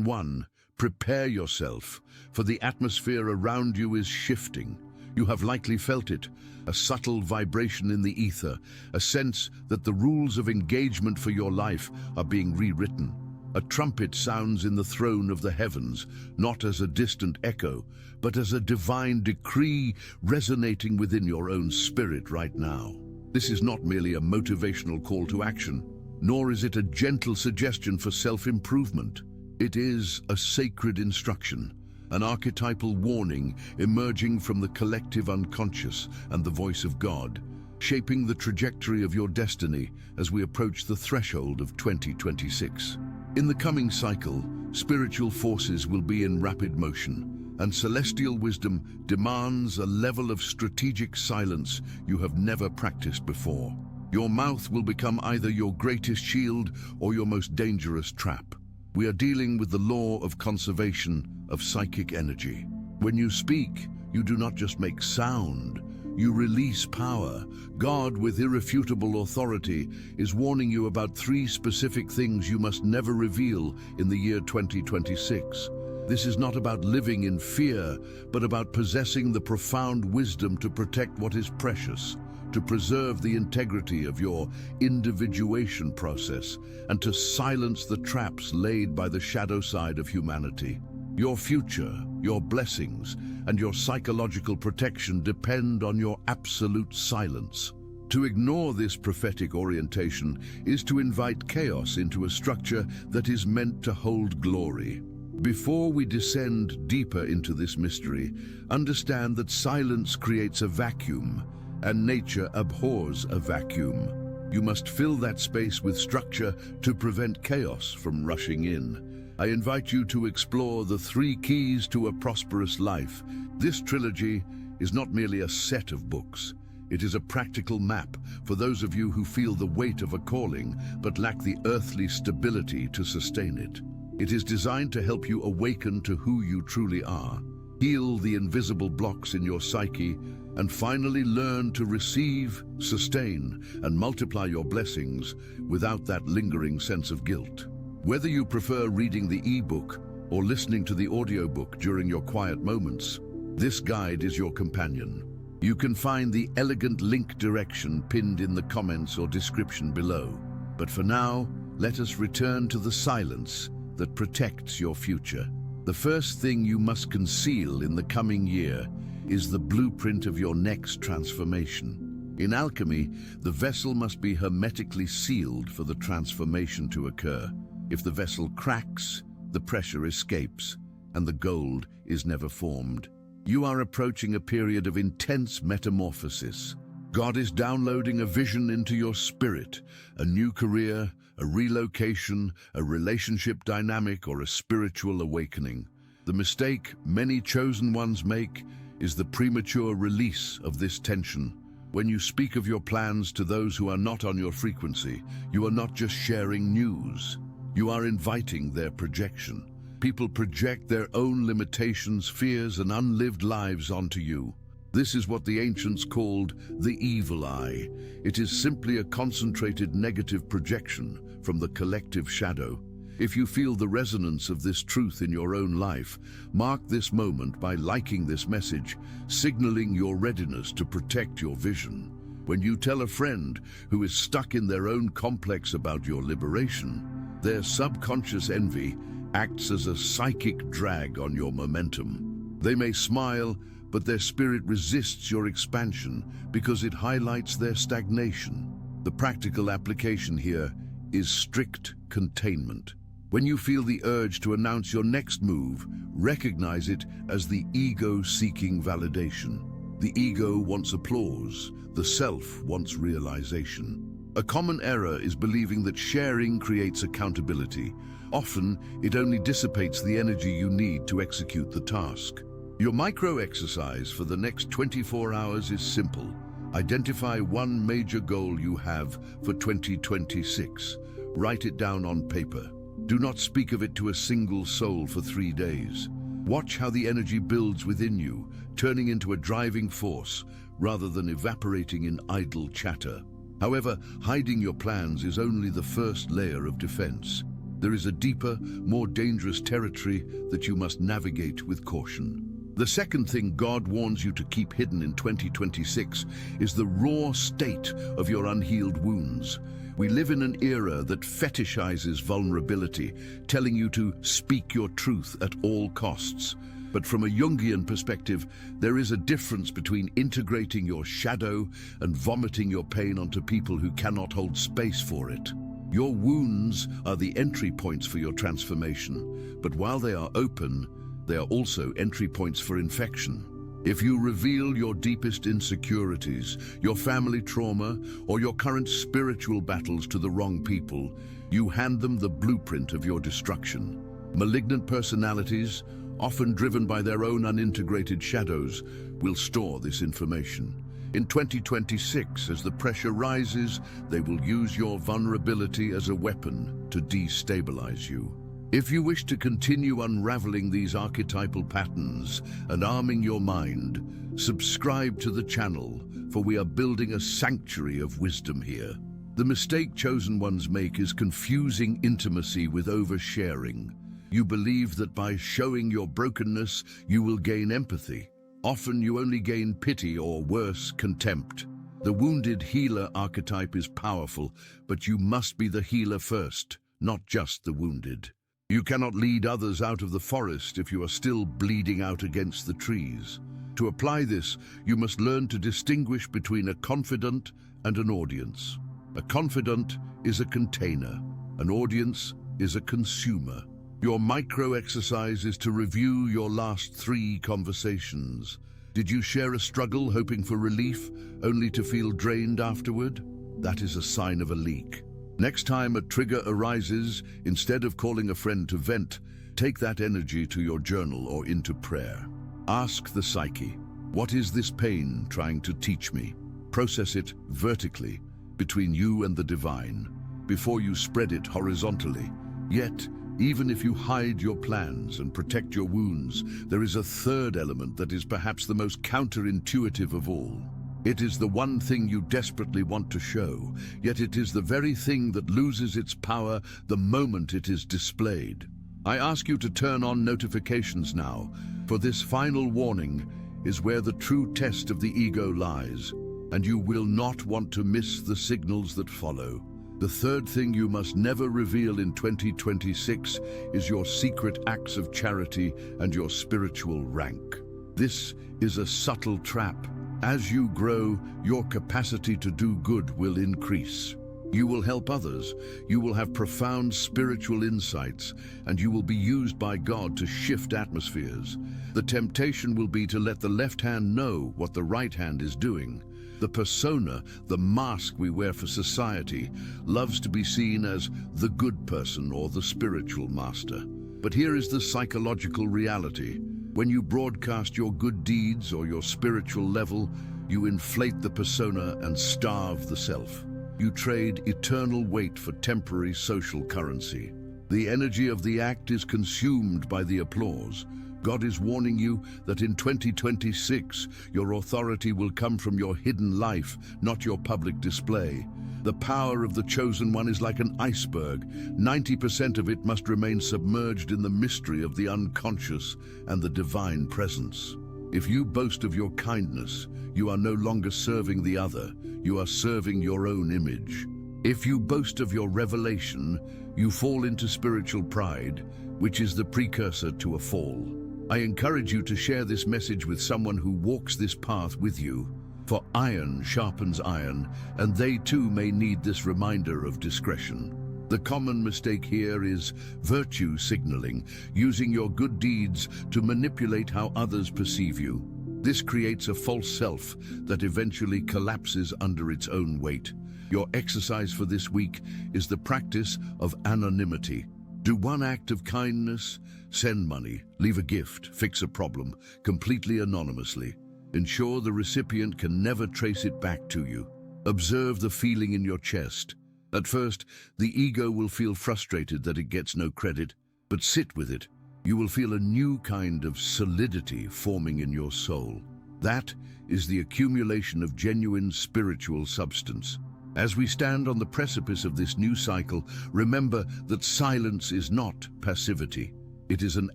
1. Prepare yourself, for the atmosphere around you is shifting. You have likely felt it, a subtle vibration in the ether, a sense that the rules of engagement for your life are being rewritten. A trumpet sounds in the throne of the heavens, not as a distant echo, but as a divine decree resonating within your own spirit right now. This is not merely a motivational call to action, nor is it a gentle suggestion for self-improvement. It is a sacred instruction, an archetypal warning emerging from the collective unconscious and the voice of God, shaping the trajectory of your destiny as we approach the threshold of 2026. In the coming cycle, spiritual forces will be in rapid motion, and celestial wisdom demands a level of strategic silence you have never practiced before. Your mouth will become either your greatest shield or your most dangerous trap. We are dealing with the law of conservation of psychic energy. When you speak, you do not just make sound, you release power. God, with irrefutable authority, is warning you about 3 specific things you must never reveal in the year 2026. This is not about living in fear, but about possessing the profound wisdom to protect what is precious, to preserve the integrity of your individuation process, and to silence the traps laid by the shadow side of humanity. Your future, your blessings, and your psychological protection depend on your absolute silence. To ignore this prophetic orientation is to invite chaos into a structure that is meant to hold glory. Before we descend deeper into this mystery, understand that silence creates a vacuum, and nature abhors a vacuum. You must fill that space with structure to prevent chaos from rushing in. I invite you to explore the 3 keys to a prosperous life. This trilogy is not merely a set of books. It is a practical map for those of you who feel the weight of a calling but lack the earthly stability to sustain it. It is designed to help you awaken to who you truly are, heal the invisible blocks in your psyche, and finally learn to receive, sustain, and multiply your blessings without that lingering sense of guilt. Whether you prefer reading the e-book or listening to the audiobook during your quiet moments, this guide is your companion. You can find the elegant link direction pinned in the comments or description below. But for now, let us return to the silence that protects your future. The first thing you must conceal in the coming year is the blueprint of your next transformation. In alchemy, the vessel must be hermetically sealed for the transformation to occur. If the vessel cracks, the pressure escapes, and the gold is never formed. You are approaching a period of intense metamorphosis. God is downloading a vision into your spirit, a new career, a relocation, a relationship dynamic, or a spiritual awakening. The mistake many chosen ones make is the premature release of this tension. When you speak of your plans to those who are not on your frequency, you are not just sharing news. You are inviting their projection. People project their own limitations, fears, and unlived lives onto you. This is what the ancients called the evil eye. It is simply a concentrated negative projection from the collective shadow. If you feel the resonance of this truth in your own life, mark this moment by liking this message, signaling your readiness to protect your vision. When you tell a friend who is stuck in their own complex about your liberation, their subconscious envy acts as a psychic drag on your momentum. They may smile, but their spirit resists your expansion because it highlights their stagnation. The practical application here is strict containment. When you feel the urge to announce your next move, recognize it as the ego seeking validation. The ego wants applause, the self wants realization. A common error is believing that sharing creates accountability. Often, it only dissipates the energy you need to execute the task. Your micro-exercise for the next 24 hours is simple. Identify one major goal you have for 2026. Write it down on paper. Do not speak of it to a single soul for 3 days. Watch how the energy builds within you, turning into a driving force rather than evaporating in idle chatter. However, hiding your plans is only the first layer of defense. There is a deeper, more dangerous territory that you must navigate with caution. The second thing God warns you to keep hidden in 2026 is the raw state of your unhealed wounds. We live in an era that fetishizes vulnerability, telling you to speak your truth at all costs. But from a Jungian perspective, there is a difference between integrating your shadow and vomiting your pain onto people who cannot hold space for it. Your wounds are the entry points for your transformation, but while they are open, they are also entry points for infection. If you reveal your deepest insecurities, your family trauma, or your current spiritual battles to the wrong people, you hand them the blueprint of your destruction. Malignant personalities, often driven by their own unintegrated shadows, will store this information. In 2026, as the pressure rises, they will use your vulnerability as a weapon to destabilize you. If you wish to continue unraveling these archetypal patterns and arming your mind, subscribe to the channel, for we are building a sanctuary of wisdom here. The mistake chosen ones make is confusing intimacy with oversharing. You believe that by showing your brokenness, you will gain empathy. Often you only gain pity or worse, contempt. The wounded healer archetype is powerful, but you must be the healer first, not just the wounded. You cannot lead others out of the forest if you are still bleeding out against the trees. To apply this, you must learn to distinguish between a confidant and an audience. A confidant is a container. An audience is a consumer. Your micro-exercise is to review your last 3 conversations. Did you share a struggle hoping for relief, only to feel drained afterward? That is a sign of a leak. Next time a trigger arises, instead of calling a friend to vent, take that energy to your journal or into prayer. Ask the psyche, what is this pain trying to teach me? Process it vertically, between you and the divine, before you spread it horizontally. Yet, even if you hide your plans and protect your wounds, there is a third element that is perhaps the most counterintuitive of all. It is the one thing you desperately want to show, yet it is the very thing that loses its power the moment it is displayed. I ask you to turn on notifications now, for this final warning is where the true test of the ego lies, and you will not want to miss the signals that follow. The third thing you must never reveal in 2026 is your secret acts of charity and your spiritual rank. This is a subtle trap. As you grow, your capacity to do good will increase. You will help others, you will have profound spiritual insights, and you will be used by God to shift atmospheres. The temptation will be to let the left hand know what the right hand is doing. The persona, the mask we wear for society, loves to be seen as the good person or the spiritual master. But here is the psychological reality. When you broadcast your good deeds or your spiritual level, you inflate the persona and starve the self. You trade eternal weight for temporary social currency. The energy of the act is consumed by the applause. God is warning you that in 2026, your authority will come from your hidden life, not your public display. The power of the chosen one is like an iceberg. 90% of it must remain submerged in the mystery of the unconscious and the divine presence. If you boast of your kindness, you are no longer serving the other, you are serving your own image. If you boast of your revelation, you fall into spiritual pride, which is the precursor to a fall. I encourage you to share this message with someone who walks this path with you. For iron sharpens iron, and they too may need this reminder of discretion. The common mistake here is virtue signaling, using your good deeds to manipulate how others perceive you. This creates a false self that eventually collapses under its own weight. Your exercise for this week is the practice of anonymity. Do one act of kindness, send money, leave a gift, fix a problem, completely anonymously. Ensure the recipient can never trace it back to you. Observe the feeling in your chest. At first, the ego will feel frustrated that it gets no credit, but sit with it. You will feel a new kind of solidity forming in your soul. That is the accumulation of genuine spiritual substance. As we stand on the precipice of this new cycle, remember that silence is not passivity. It is an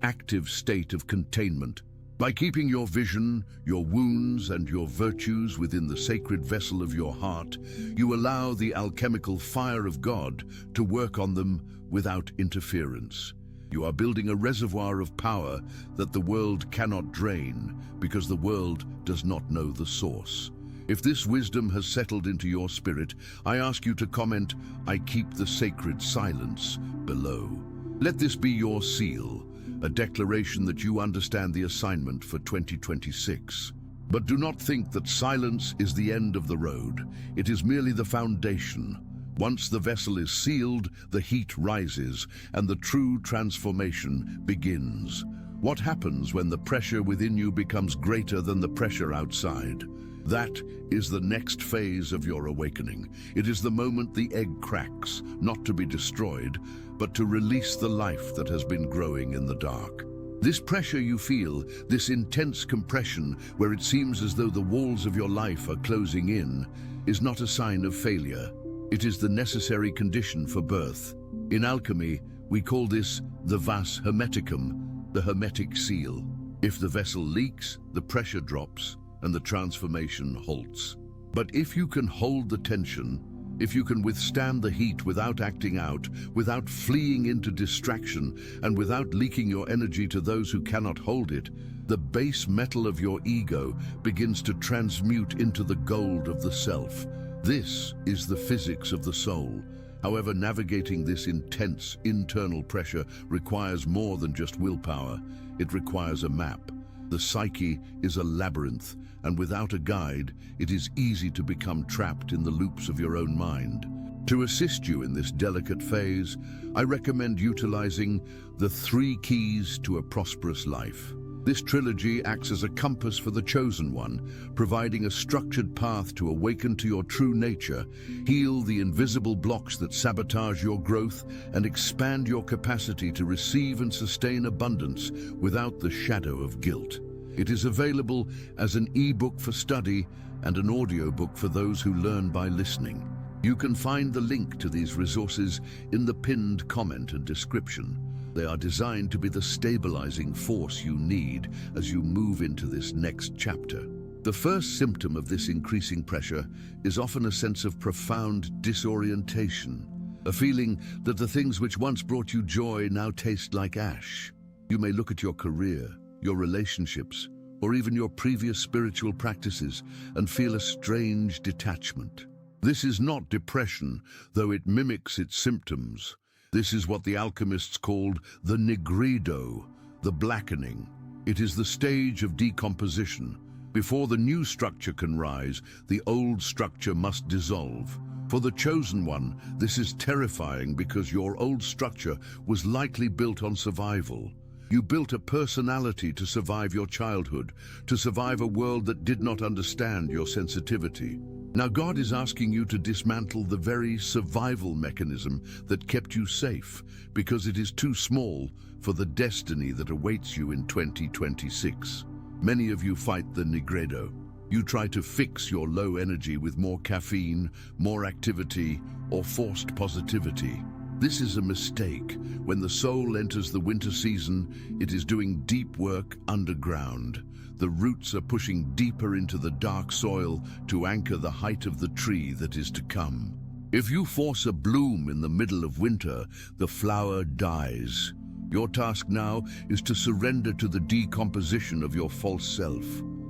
active state of containment. By keeping your vision, your wounds, and your virtues within the sacred vessel of your heart, you allow the alchemical fire of God to work on them without interference. You are building a reservoir of power that the world cannot drain because the world does not know the source. If this wisdom has settled into your spirit, I ask you to comment, "I keep the sacred silence," below. Let this be your seal, a declaration that you understand the assignment for 2026. But do not think that silence is the end of the road. It is merely the foundation. Once the vessel is sealed, the heat rises, and the true transformation begins. What happens when the pressure within you becomes greater than the pressure outside? That is the next phase of your awakening. It is the moment the egg cracks, not to be destroyed, but to release the life that has been growing in the dark. This pressure you feel, this intense compression where it seems as though the walls of your life are closing in, is not a sign of failure. It is the necessary condition for birth. In alchemy, we call this the vas hermeticum, the hermetic seal. If the vessel leaks, the pressure drops, and the transformation halts. But if you can hold the tension, if you can withstand the heat without acting out, without fleeing into distraction, and without leaking your energy to those who cannot hold it, the base metal of your ego begins to transmute into the gold of the self. This is the physics of the soul. However, navigating this intense internal pressure requires more than just willpower. It requires a map. The psyche is a labyrinth, and without a guide, it is easy to become trapped in the loops of your own mind. To assist you in this delicate phase, I recommend utilizing the 3 keys to a prosperous life. This trilogy acts as a compass for the chosen one, providing a structured path to awaken to your true nature, heal the invisible blocks that sabotage your growth, and expand your capacity to receive and sustain abundance without the shadow of guilt. It is available as an e-book for study and an audiobook for those who learn by listening. You can find the link to these resources in the pinned comment and description. They are designed to be the stabilizing force you need as you move into this next chapter. The first symptom of this increasing pressure is often a sense of profound disorientation, a feeling that the things which once brought you joy now taste like ash. You may look at your career, your relationships, or even your previous spiritual practices and feel a strange detachment. This is not depression, though it mimics its symptoms. This is what the alchemists called the nigredo, the blackening. It is the stage of decomposition. Before the new structure can rise, the old structure must dissolve. For the chosen one, this is terrifying because your old structure was likely built on survival. You built a personality to survive your childhood, to survive a world that did not understand your sensitivity. Now God is asking you to dismantle the very survival mechanism that kept you safe, because it is too small for the destiny that awaits you in 2026. Many of you fight the nigredo. You try to fix your low energy with more caffeine, more activity, or forced positivity. This is a mistake. When the soul enters the winter season, it is doing deep work underground. The roots are pushing deeper into the dark soil to anchor the height of the tree that is to come. If you force a bloom in the middle of winter, the flower dies. Your task now is to surrender to the decomposition of your false self.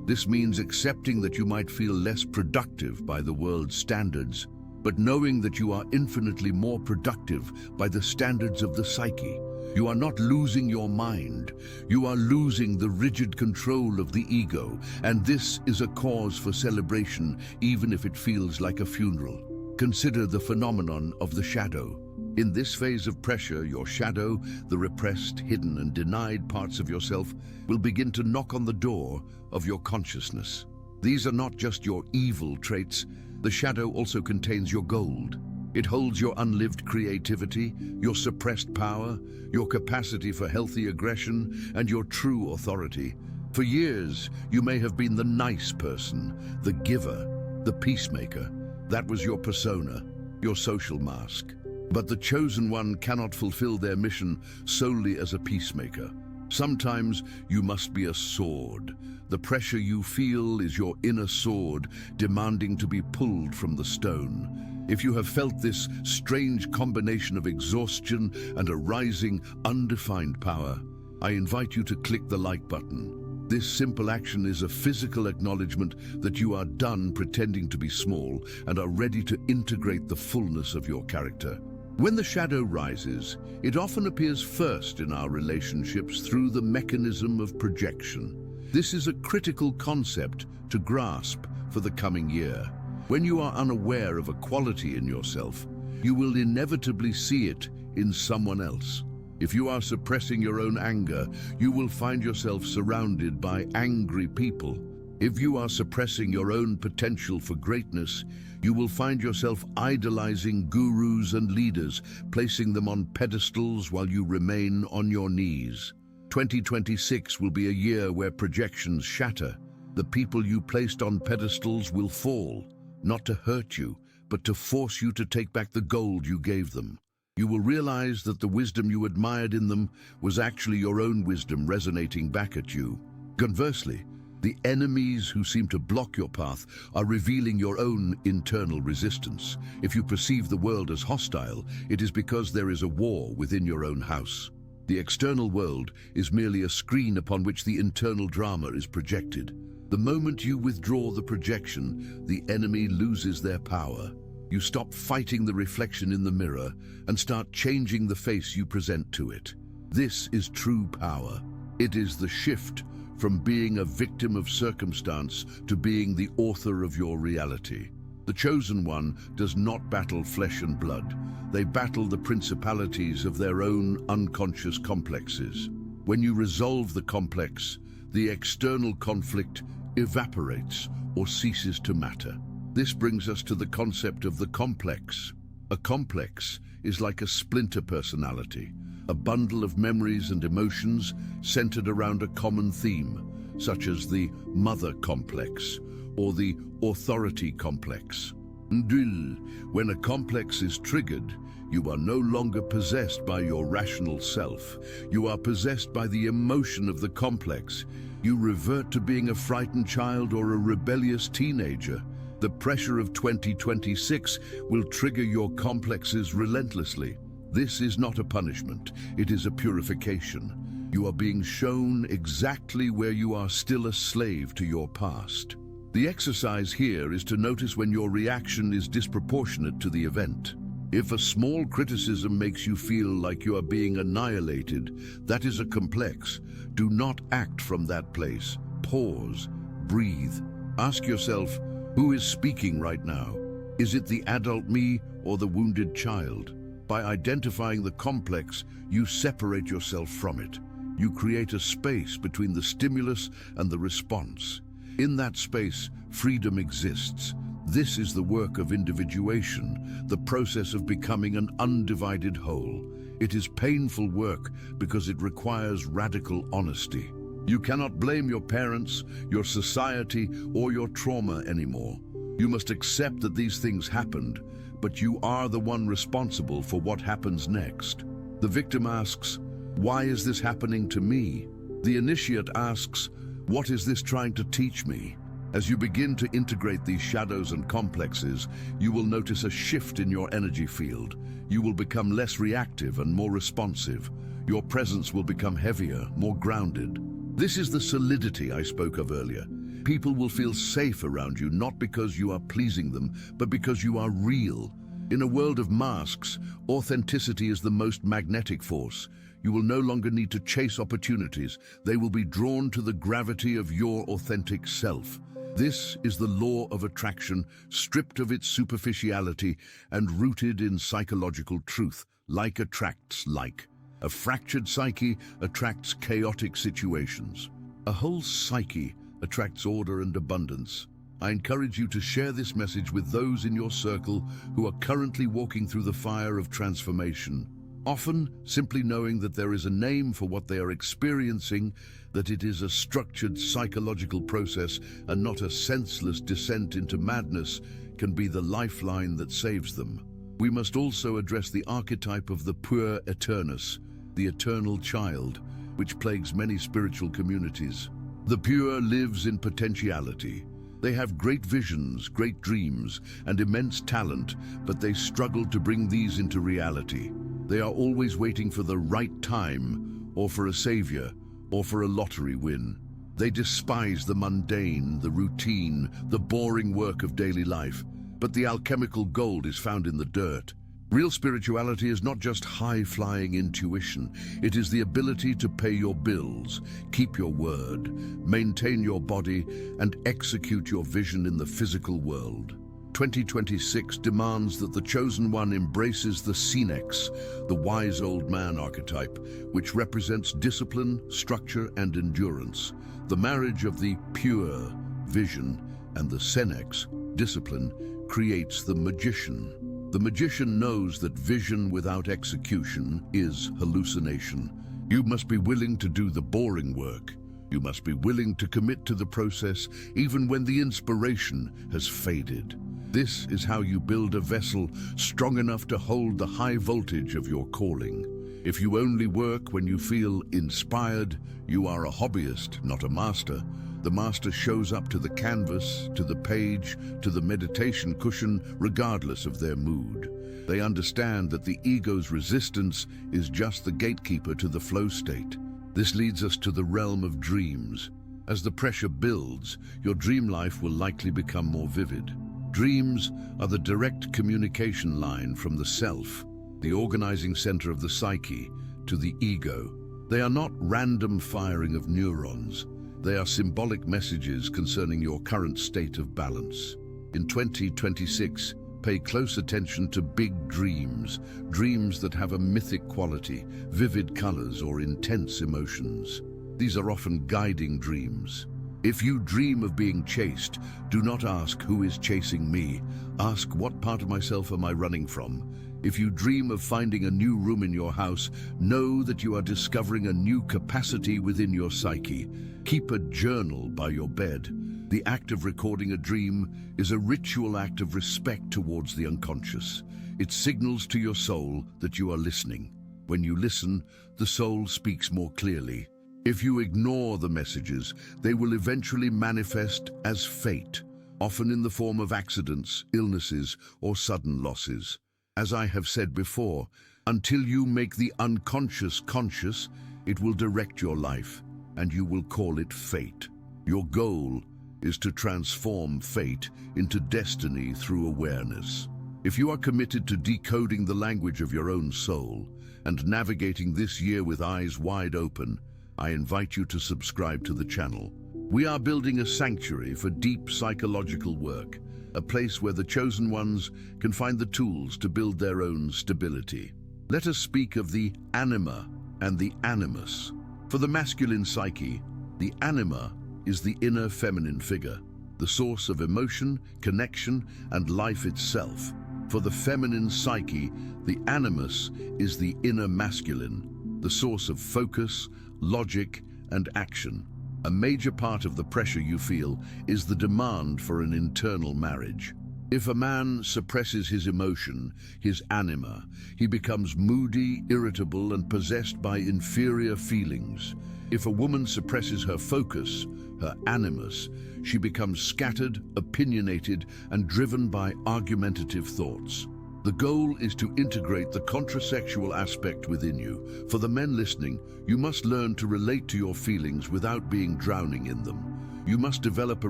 This means accepting that you might feel less productive by the world's standards, but knowing that you are infinitely more productive by the standards of the psyche. You are not losing your mind. You are losing the rigid control of the ego, and this is a cause for celebration, even if it feels like a funeral. Consider the phenomenon of the shadow. In this phase of pressure, your shadow, the repressed, hidden, and denied parts of yourself, will begin to knock on the door of your consciousness. These are not just your evil traits. The shadow also contains your gold. It holds your unlived creativity, your suppressed power, your capacity for healthy aggression, and your true authority. For years, you may have been the nice person, the giver, the peacemaker. That was your persona, your social mask. But the chosen one cannot fulfill their mission solely as a peacemaker. Sometimes you must be a sword. The pressure you feel is your inner sword, demanding to be pulled from the stone. If you have felt this strange combination of exhaustion and a rising, undefined power, I invite you to click the like button. This simple action is a physical acknowledgement that you are done pretending to be small and are ready to integrate the fullness of your character. When the shadow rises, it often appears first in our relationships through the mechanism of projection. This is a critical concept to grasp for the coming year. When you are unaware of a quality in yourself, you will inevitably see it in someone else. If you are suppressing your own anger, you will find yourself surrounded by angry people. If you are suppressing your own potential for greatness, you will find yourself idolizing gurus and leaders, placing them on pedestals while you remain on your knees. 2026 will be a year where projections shatter. The people you placed on pedestals will fall, not to hurt you, but to force you to take back the gold you gave them. You will realize that the wisdom you admired in them was actually your own wisdom resonating back at you. Conversely, the enemies who seem to block your path are revealing your own internal resistance. If you perceive the world as hostile, it is because there is a war within your own house. The external world is merely a screen upon which the internal drama is projected. The moment you withdraw the projection, the enemy loses their power. You stop fighting the reflection in the mirror and start changing the face you present to it. This is true power. It is the shift from being a victim of circumstance to being the author of your reality. The chosen one does not battle flesh and blood. They battle the principalities of their own unconscious complexes. When you resolve the complex, the external conflict evaporates or ceases to matter. This brings us to the concept of the complex. A complex is like a splinter personality, a bundle of memories and emotions centered around a common theme, such as the mother complex or the authority complex. When a complex is triggered, you are no longer possessed by your rational self. You are possessed by the emotion of the complex. You revert to being a frightened child or a rebellious teenager. The pressure of 2026 will trigger your complexes relentlessly. This is not a punishment, it is a purification. You are being shown exactly where you are still a slave to your past. The exercise here is to notice when your reaction is disproportionate to the event. If a small criticism makes you feel like you are being annihilated, that is a complex. Do not act from that place. Pause, breathe. Ask yourself, who is speaking right now? Is it the adult me or the wounded child? By identifying the complex, you separate yourself from it. You create a space between the stimulus and the response. In that space, freedom exists. This is the work of individuation, the process of becoming an undivided whole. It is painful work because it requires radical honesty. You cannot blame your parents, your society, or your trauma anymore. You must accept that these things happened, but you are the one responsible for what happens next. The victim asks, "Why is this happening to me?" The initiate asks, "What is this trying to teach me?" As you begin to integrate these shadows and complexes, you will notice a shift in your energy field. You will become less reactive and more responsive. Your presence will become heavier, more grounded. This is the solidity I spoke of earlier. People will feel safe around you, not because you are pleasing them, but because you are real. In a world of masks, authenticity is the most magnetic force. You will no longer need to chase opportunities. They will be drawn to the gravity of your authentic self. This is the law of attraction, stripped of its superficiality and rooted in psychological truth. Like attracts like. A fractured psyche attracts chaotic situations. A whole psyche attracts order and abundance. I encourage you to share this message with those in your circle who are currently walking through the fire of transformation. Often, simply knowing that there is a name for what they are experiencing, that it is a structured psychological process and not a senseless descent into madness, can be the lifeline that saves them. We must also address the archetype of the puer aeternus, the eternal child, which plagues many spiritual communities. The pure lives in potentiality. They have great visions, great dreams, and immense talent, but they struggle to bring these into reality. They are always waiting for the right time, or for a savior, or for a lottery win. They despise the mundane, the routine, the boring work of daily life, but the alchemical gold is found in the dirt. Real spirituality is not just high-flying intuition. It is the ability to pay your bills, keep your word, maintain your body, and execute your vision in the physical world. 2026 demands that the chosen one embraces the Senex, the wise old man archetype, which represents discipline, structure, and endurance. The marriage of the pure, vision, and the Senex, discipline, creates the magician. The magician knows that vision without execution is hallucination. You must be willing to do the boring work. You must be willing to commit to the process even when the inspiration has faded. This is how you build a vessel strong enough to hold the high voltage of your calling. If you only work when you feel inspired, you are a hobbyist, not a master. The master shows up to the canvas, to the page, to the meditation cushion, regardless of their mood. They understand that the ego's resistance is just the gatekeeper to the flow state. This leads us to the realm of dreams. As the pressure builds, your dream life will likely become more vivid. Dreams are the direct communication line from the self, the organizing center of the psyche, to the ego. They are not random firing of neurons. They are symbolic messages concerning your current state of balance. In 2026, pay close attention to big dreams, dreams that have a mythic quality, vivid colors, or intense emotions. These are often guiding dreams. If you dream of being chased, do not ask who is chasing me. Ask what part of myself am I running from. If you dream of finding a new room in your house, know that you are discovering a new capacity within your psyche. Keep a journal by your bed. The act of recording a dream is a ritual act of respect towards the unconscious. It signals to your soul that you are listening. When you listen, the soul speaks more clearly. If you ignore the messages, they will eventually manifest as fate, often in the form of accidents, illnesses, or sudden losses. As I have said before, until you make the unconscious conscious, it will direct your life, and you will call it fate. Your goal is to transform fate into destiny through awareness. If you are committed to decoding the language of your own soul and navigating this year with eyes wide open, I invite you to subscribe to the channel. We are building a sanctuary for deep psychological work, a place where the chosen ones can find the tools to build their own stability. Let us speak of the anima and the animus. For the masculine psyche, the anima is the inner feminine figure, the source of emotion, connection, and life itself. For the feminine psyche, the animus is the inner masculine, the source of focus, logic, and action. A major part of the pressure you feel is the demand for an internal marriage. If a man suppresses his emotion, his anima, he becomes moody, irritable, and possessed by inferior feelings. If a woman suppresses her focus, her animus, she becomes scattered, opinionated, and driven by argumentative thoughts. The goal is to integrate the contrasexual aspect within you. For the men listening, you must learn to relate to your feelings without being drowning in them. You must develop a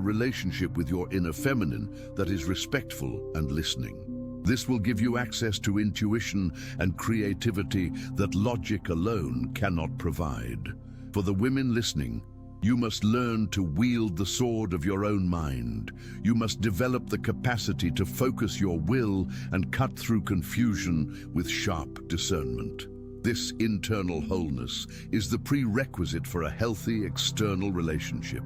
relationship with your inner feminine that is respectful and listening. This will give you access to intuition and creativity that logic alone cannot provide. For the women listening, you must learn to wield the sword of your own mind. You must develop the capacity to focus your will and cut through confusion with sharp discernment. This internal wholeness is the prerequisite for a healthy external relationship.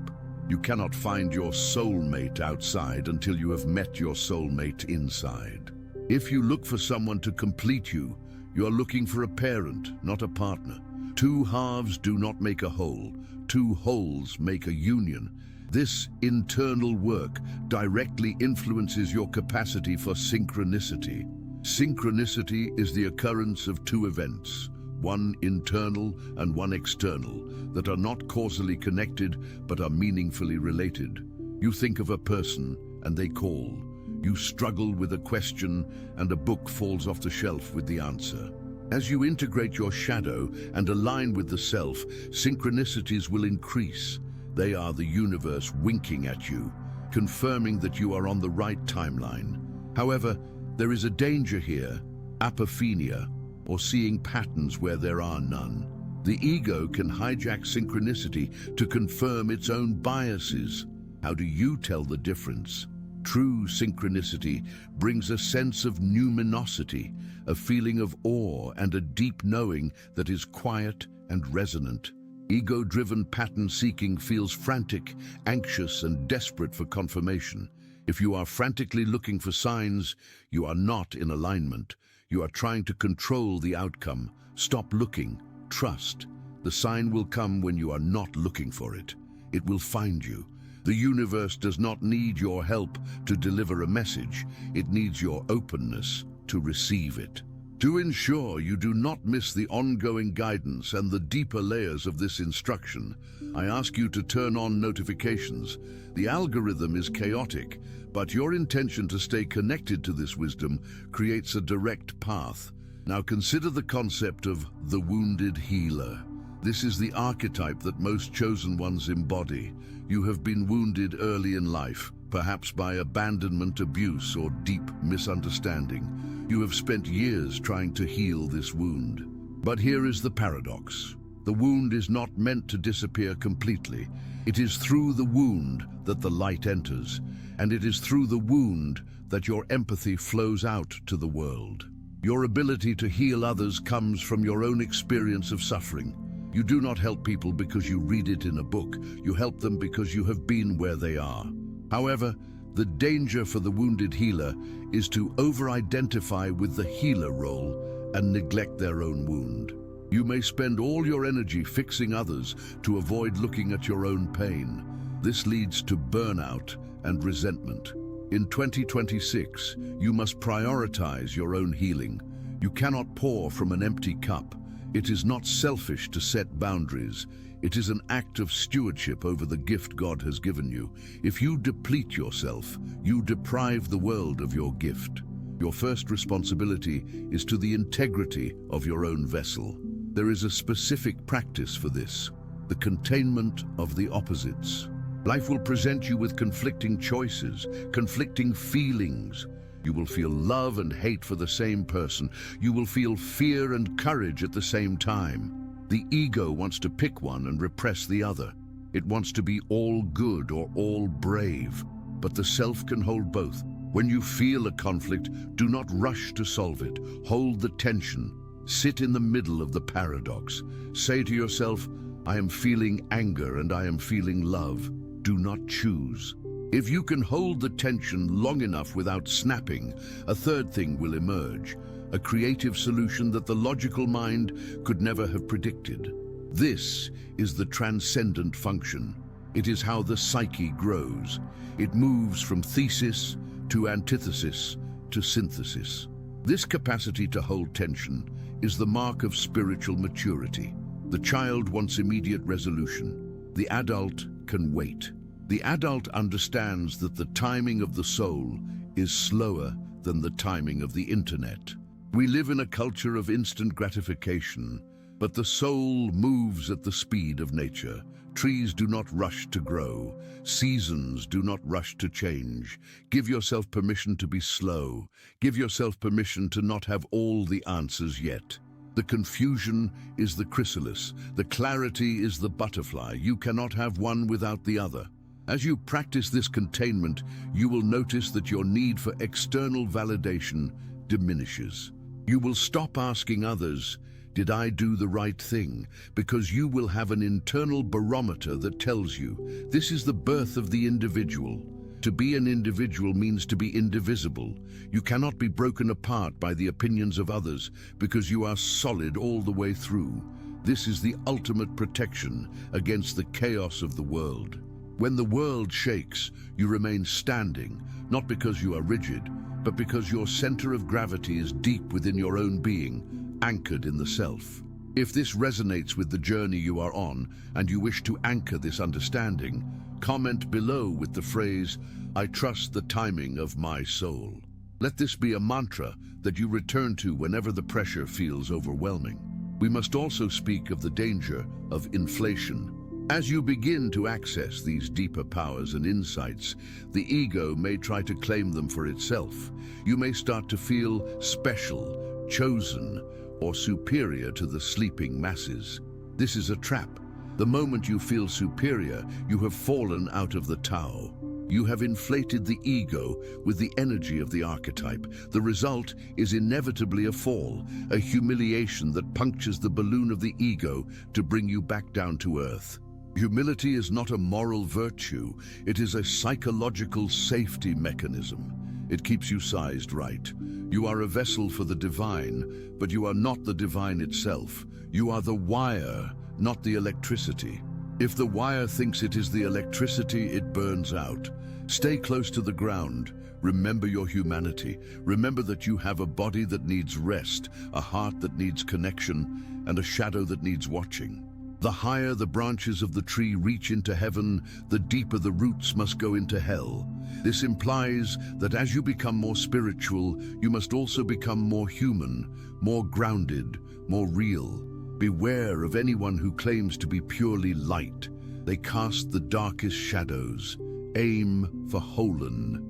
You cannot find your soulmate outside until you have met your soulmate inside. If you look for someone to complete you, you are looking for a parent, not a partner. Two halves do not make a whole. Two wholes make a union. This internal work directly influences your capacity for synchronicity. Synchronicity is the occurrence of two events, one internal and one external, that are not causally connected but are meaningfully related. You think of a person and they call. You struggle with a question and a book falls off the shelf with the answer. As you integrate your shadow and align with the self, synchronicities will increase. They are the universe winking at you, confirming that you are on the right timeline. However, there is a danger here, apophenia, or seeing patterns where there are none. The ego can hijack synchronicity to confirm its own biases. How do you tell the difference? True synchronicity brings a sense of numinosity, a feeling of awe and a deep knowing that is quiet and resonant. Ego-driven pattern-seeking feels frantic, anxious, and desperate for confirmation. If you are frantically looking for signs, you are not in alignment. You are trying to control the outcome. Stop looking. Trust. The sign will come when you are not looking for it. It will find you. The universe does not need your help to deliver a message. It needs your openness to receive it. To ensure you do not miss the ongoing guidance and the deeper layers of this instruction, I ask you to turn on notifications. The algorithm is chaotic, but your intention to stay connected to this wisdom creates a direct path. Now consider the concept of the wounded healer. This is the archetype that most chosen ones embody. You have been wounded early in life, perhaps by abandonment, abuse, or deep misunderstanding. You have spent years trying to heal this wound. But here is the paradox. The wound is not meant to disappear completely. It is through the wound that the light enters, and it is through the wound that your empathy flows out to the world. Your ability to heal others comes from your own experience of suffering. You do not help people because you read it in a book. You help them because you have been where they are. However, the danger for the wounded healer is to over-identify with the healer role and neglect their own wound. You may spend all your energy fixing others to avoid looking at your own pain. This leads to burnout and resentment. In 2026, you must prioritize your own healing. You cannot pour from an empty cup. It is not selfish to set boundaries. It is an act of stewardship over the gift God has given you. If you deplete yourself, you deprive the world of your gift. Your first responsibility is to the integrity of your own vessel. There is a specific practice for this, the containment of the opposites. Life will present you with conflicting choices, conflicting feelings. You will feel love and hate for the same person. You will feel fear and courage at the same time. The ego wants to pick one and repress the other. It wants to be all good or all brave, but the self can hold both. When you feel a conflict, do not rush to solve it. Hold the tension. Sit in the middle of the paradox. Say to yourself, I am feeling anger and I am feeling love. Do not choose. If you can hold the tension long enough without snapping, a third thing will emerge. A creative solution that the logical mind could never have predicted. This is the transcendent function. It is how the psyche grows. It moves from thesis to antithesis to synthesis. This capacity to hold tension is the mark of spiritual maturity. The child wants immediate resolution. The adult can wait. The adult understands that the timing of the soul is slower than the timing of the internet. We live in a culture of instant gratification, but the soul moves at the speed of nature. Trees do not rush to grow. Seasons do not rush to change. Give yourself permission to be slow. Give yourself permission to not have all the answers yet. The confusion is the chrysalis. The clarity is the butterfly. You cannot have one without the other. As you practice this containment, you will notice that your need for external validation diminishes. You will stop asking others, did I do the right thing? Because you will have an internal barometer that tells you, this is the birth of the individual. To be an individual means to be indivisible. You cannot be broken apart by the opinions of others because you are solid all the way through. This is the ultimate protection against the chaos of the world. When the world shakes, you remain standing, not because you are rigid, but because your center of gravity is deep within your own being, anchored in the self. If this resonates with the journey you are on, and you wish to anchor this understanding, comment below with the phrase, "I trust the timing of my soul." Let this be a mantra that you return to whenever the pressure feels overwhelming. We must also speak of the danger of inflation. As you begin to access these deeper powers and insights, the ego may try to claim them for itself. You may start to feel special, chosen, or superior to the sleeping masses. This is a trap. The moment you feel superior, you have fallen out of the Tao. You have inflated the ego with the energy of the archetype. The result is inevitably a fall, a humiliation that punctures the balloon of the ego to bring you back down to earth. Humility is not a moral virtue, it is a psychological safety mechanism. It keeps you sized right. You are a vessel for the divine, but you are not the divine itself. You are the wire, not the electricity. If the wire thinks it is the electricity, it burns out. Stay close to the ground. Remember your humanity. Remember that you have a body that needs rest, a heart that needs connection, and a shadow that needs watching. The higher the branches of the tree reach into heaven, the deeper the roots must go into hell. This implies that as you become more spiritual, you must also become more human, more grounded, more real. Beware of anyone who claims to be purely light. They cast the darkest shadows. Aim for Holen.